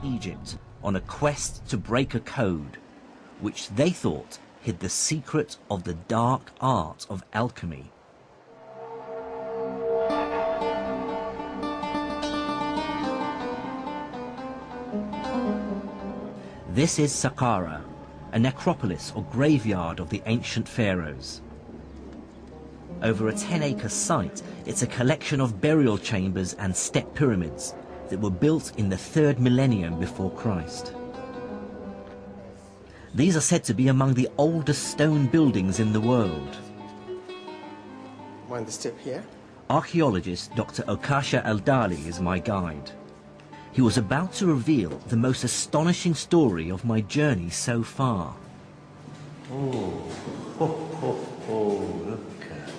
Egypt on a quest to break a code, which they thought hid the secret of the dark art of alchemy. This is Saqqara, a necropolis or graveyard of the ancient pharaohs. Over a 10-acre site, it's a collection of burial chambers and step pyramids that were built in the 3rd millennium before Christ. These are said to be among the oldest stone buildings in the world. Mind the step here? Archaeologist Dr. Okasha Al-Dali is my guide. He was about to reveal the most astonishing story of my journey so far. Oh, look at that.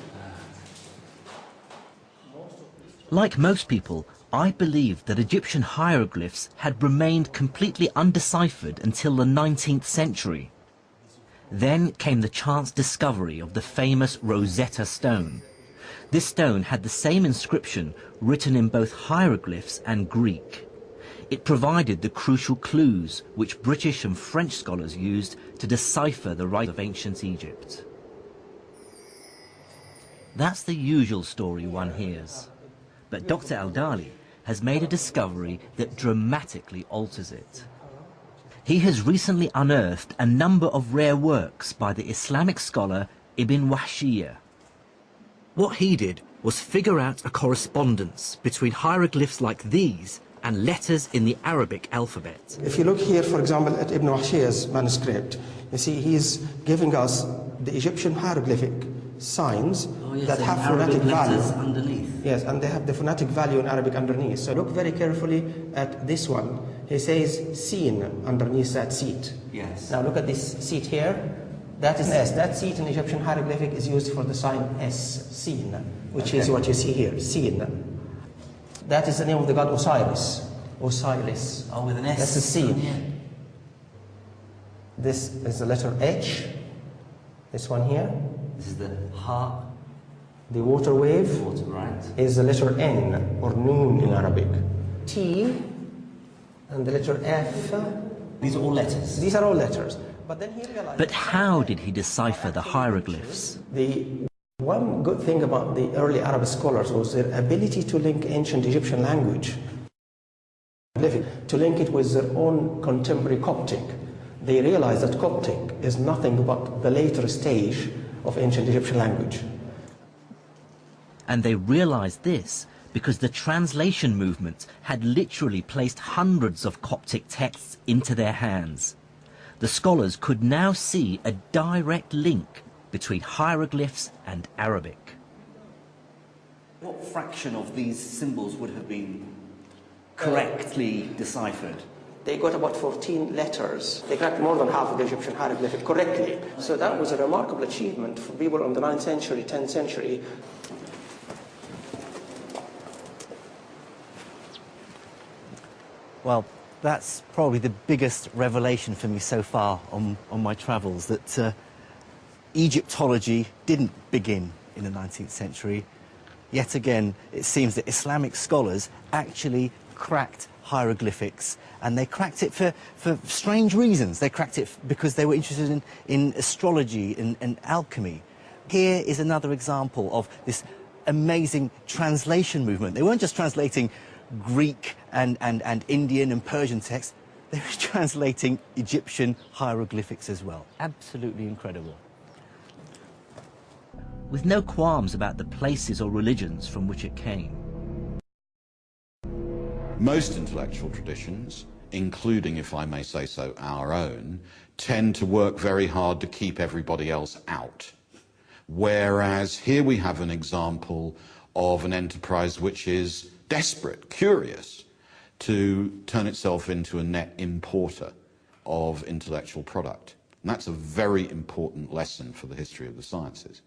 Like most people, I believed that Egyptian hieroglyphs had remained completely undeciphered until the 19th century. Then came the chance discovery of the famous Rosetta Stone. This stone had the same inscription written in both hieroglyphs and Greek. It provided the crucial clues which British and French scholars used to decipher the writings of ancient Egypt. That's the usual story one hears. But Dr. Al-Dali has made a discovery that dramatically alters it. He has recently unearthed a number of rare works by the Islamic scholar Ibn Wahshiyya. What he did was figure out a correspondence between hieroglyphs like these and letters in the Arabic alphabet. If you look here, for example, at Ibn Wahshiyya's manuscript, you see he's giving us the Egyptian hieroglyphic signs that have phonetic value underneath. Yes, and they have the phonetic value in Arabic underneath. So look very carefully at this one. He says "seen" underneath that seat. Yes. Now look at this seat here. That is S. That seat in Egyptian hieroglyphic is used for the sign S, "seen," which is what you see here, "seen." That is the name of the god Osiris. Osiris. Oh, with an S. That's the "seen." This is the letter H. This one here. This is the ha. The water wave Water, right. is the letter N, or noon in Arabic. T and the letter F. These are all letters. These are all letters. But then he realized... But how did he decipher the hieroglyphs? The one good thing about the early Arab scholars was their ability to link ancient Egyptian language, to link it with their own contemporary Coptic. They realized that Coptic is nothing but the later stage of ancient Egyptian language. And they realized this because the translation movement had literally placed hundreds of Coptic texts into their hands. The scholars could now see a direct link between hieroglyphs and Arabic. What fraction of these symbols would have been correctly deciphered? They got about 14 letters. They cracked more than half of the Egyptian hieroglyphic correctly. So that was a remarkable achievement for people in the 9th century, 10th century. Well, that's probably the biggest revelation for me so far on my travels, that Egyptology didn't begin in the 19th century. Yet again, it seems that Islamic scholars actually cracked hieroglyphics, and they cracked it for strange reasons. They cracked it because they were interested in astrology and alchemy. Here is another example of this amazing translation movement. They weren't just translating Greek and Indian and Persian texts, they were translating Egyptian hieroglyphics as well. Absolutely incredible. With no qualms about the places or religions from which it came. Most intellectual traditions, including, if I may say so, our own, tend to work very hard to keep everybody else out. Whereas here we have an example of an enterprise which is desperate, curious, to turn itself into a net importer of intellectual product. And that's a very important lesson for the history of the sciences.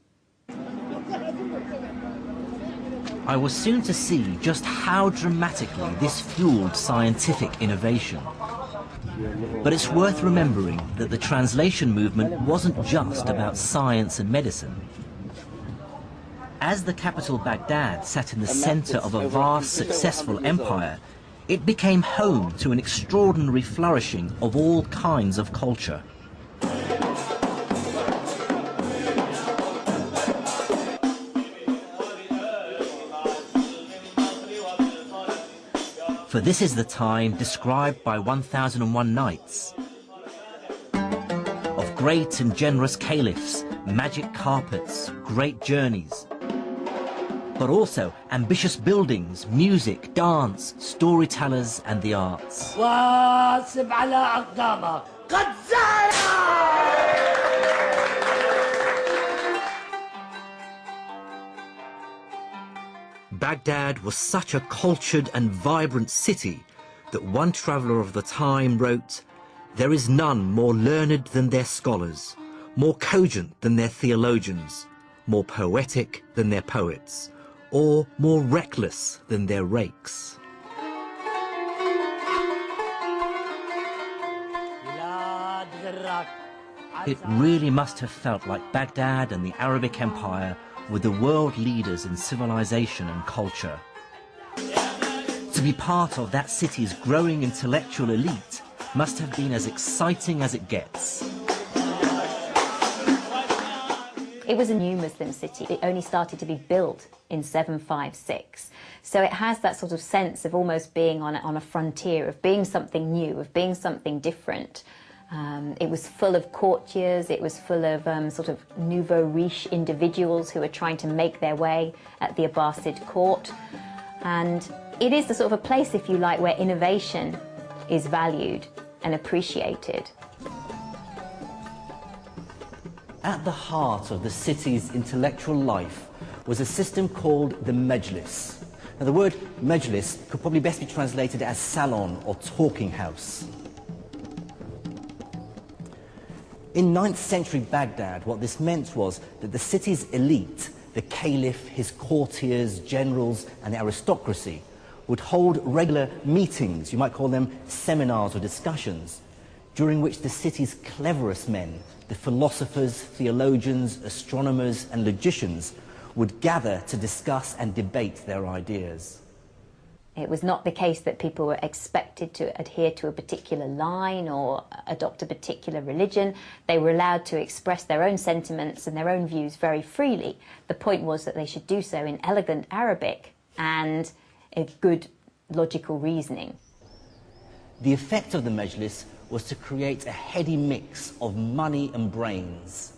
I was soon to see just how dramatically this fueled scientific innovation. But it's worth remembering that the translation movement wasn't just about science and medicine. As the capital Baghdad sat in the center of a vast, successful empire, It became home to an extraordinary flourishing of all kinds of culture. For this is the time described by 1001 Nights, of great and generous caliphs, magic carpets, great journeys, but also ambitious buildings, music, dance, storytellers and the arts. Baghdad was such a cultured and vibrant city that one traveller of the time wrote, "There is none more learned than their scholars, more cogent than their theologians, more poetic than their poets, or more reckless than their rakes." It really must have felt like Baghdad and the Arabic Empire were the world leaders in civilization and culture. To be part of that city's growing intellectual elite must have been as exciting as it gets. It was a new Muslim city. It only started to be built in 756. So it has that sort of sense of almost being on a frontier, of being something new, of being something different. It was full of courtiers, it was full of sort of nouveau riche individuals who were trying to make their way at the Abbasid court. And it is the sort of a place, if you like, where innovation is valued and appreciated. At the heart of the city's intellectual life was a system called the Mejlis. Now, the word Mejlis could probably best be translated as salon or talking house. In 9th century Baghdad, what this meant was that the city's elite, the caliph, his courtiers, generals, and the aristocracy, would hold regular meetings, you might call them seminars or discussions, during which the city's cleverest men, the philosophers, theologians, astronomers, and logicians, would gather to discuss and debate their ideas. It was not the case that people were expected to adhere to a particular line or adopt a particular religion. They were allowed to express their own sentiments and their own views very freely. The point was that they should do so in elegant Arabic and a good logical reasoning. The effect of the Mejlis was to create a heady mix of money and brains,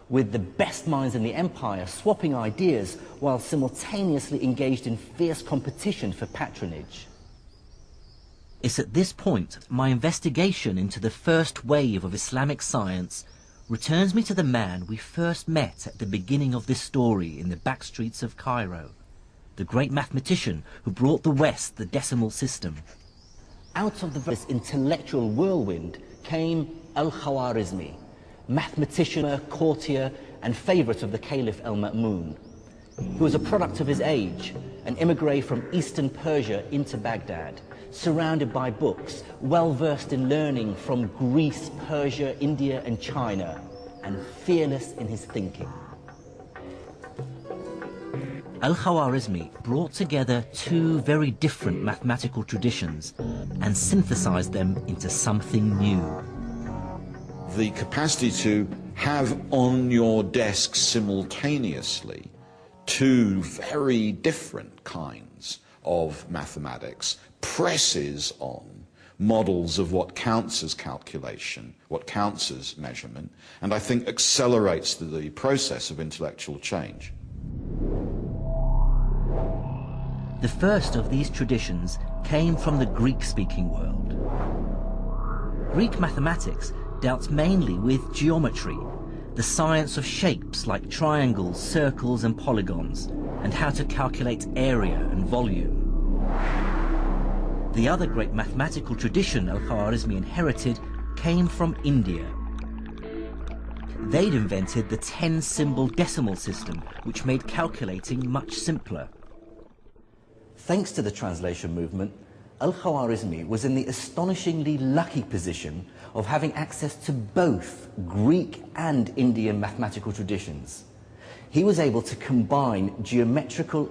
with the best minds in the empire swapping ideas while simultaneously engaged in fierce competition for patronage. It's at this point my investigation into the first wave of Islamic science returns me to the man we first met at the beginning of this story in the back streets of Cairo, the great mathematician who brought the West the decimal system. Out of this intellectual whirlwind came Al-Khwarizmi, mathematician, courtier, and favourite of the Caliph Al-Ma'mun. He was a product of his age, an immigrant from eastern Persia into Baghdad, surrounded by books, well-versed in learning from Greece, Persia, India, and China, and fearless in his thinking. Al-Khwarizmi brought together two very different mathematical traditions and synthesized them into something new. The capacity to have on your desk simultaneously two very different kinds of mathematics presses on models of what counts as calculation, what counts as measurement, and I think accelerates the process of intellectual change. The first of these traditions came from the Greek-speaking world. Greek mathematics dealt mainly with geometry, the science of shapes like triangles, circles, and polygons, and how to calculate area and volume. The other great mathematical tradition Al-Khwarizmi inherited came from India. They'd invented the 10-symbol decimal system, which made calculating much simpler. Thanks to the translation movement, Al-Khwarizmi was in the astonishingly lucky position of having access to both Greek and Indian mathematical traditions. He was able to combine geometrical